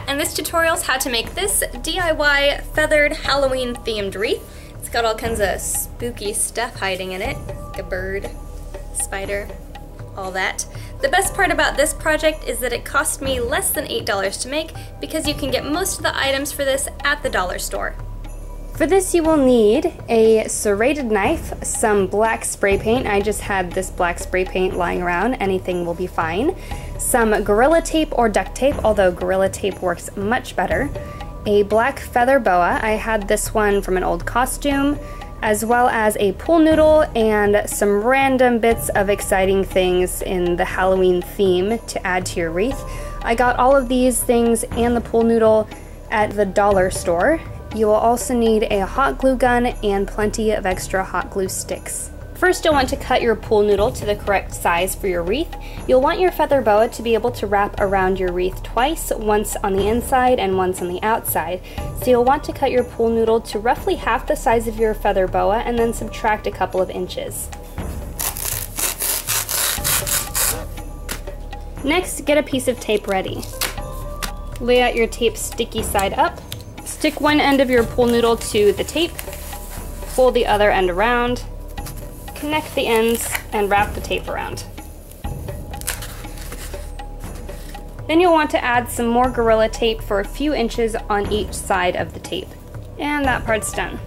and this tutorial is how to make this DIY feathered Halloween themed wreath. It's got all kinds of spooky stuff hiding in it, like a bird, spider, all that. The best part about this project is that it cost me less than $8 to make because you can get most of the items for this at the dollar store. For this you will need a serrated knife, some black spray paint. I just had this black spray paint lying around, anything will be fine. Some Gorilla Tape or duct tape, although Gorilla Tape works much better. A black feather boa, I had this one from an old costume, as well as a pool noodle and some random bits of exciting things in the Halloween theme to add to your wreath. I got all of these things and the pool noodle at the dollar store. You will also need a hot glue gun and plenty of extra hot glue sticks. First, you'll want to cut your pool noodle to the correct size for your wreath. You'll want your feather boa to be able to wrap around your wreath twice, once on the inside and once on the outside. So you'll want to cut your pool noodle to roughly half the size of your feather boa and then subtract a couple of inches. Next, get a piece of tape ready. Lay out your tape sticky side up. Stick one end of your pool noodle to the tape, fold the other end around, connect the ends, and wrap the tape around. Then you'll want to add some more Gorilla Tape for a few inches on each side of the tape. And that part's done.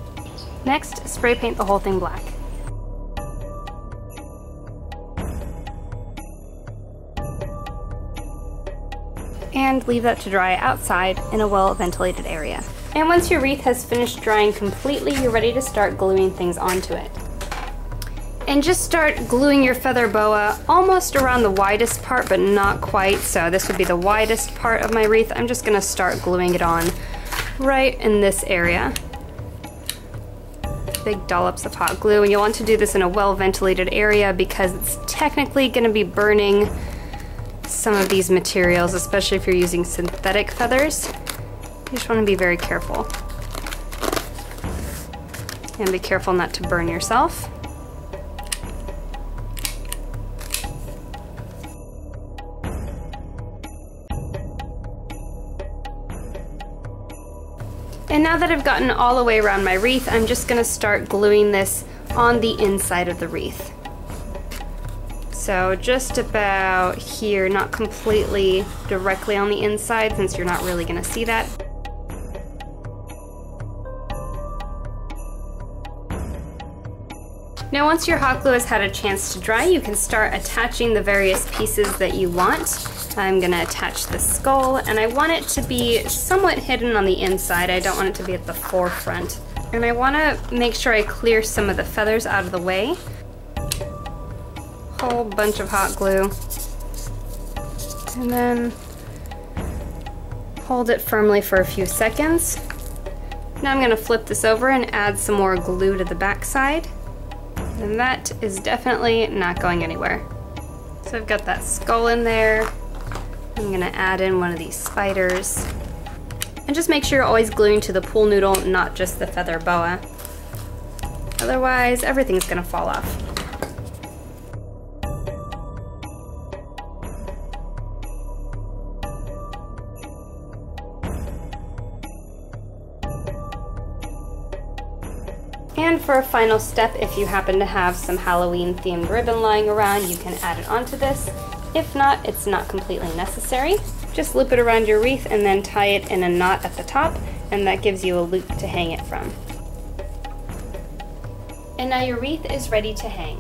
Next, spray paint the whole thing black. And leave that to dry outside in a well-ventilated area. And once your wreath has finished drying completely, you're ready to start gluing things onto it. And just start gluing your feather boa almost around the widest part, but not quite. So this would be the widest part of my wreath. I'm just gonna start gluing it on right in this area. Big dollops of hot glue, and you'll want to do this in a well-ventilated area because it's technically gonna be burning some of these materials, especially if you're using synthetic feathers. You just want to be very careful. And be careful not to burn yourself. And now that I've gotten all the way around my wreath, I'm just going to start gluing this on the inside of the wreath. So just about here, not completely directly on the inside since you're not really going to see that. Now once your hot glue has had a chance to dry, you can start attaching the various pieces that you want. I'm going to attach the skull, and I want it to be somewhat hidden on the inside. I don't want it to be at the forefront. And I want to make sure I clear some of the feathers out of the way. Whole bunch of hot glue, and then hold it firmly for a few seconds. Now I'm going to flip this over and add some more glue to the back side, and that is definitely not going anywhere. So I've got that skull in there. I'm going to add in one of these spiders, and just make sure you're always gluing to the pool noodle, not just the feather boa. Otherwise everything's going to fall off. And for a final step, if you happen to have some Halloween themed ribbon lying around, you can add it onto this. If not, it's not completely necessary. Just loop it around your wreath and then tie it in a knot at the top, and that gives you a loop to hang it from. And now your wreath is ready to hang.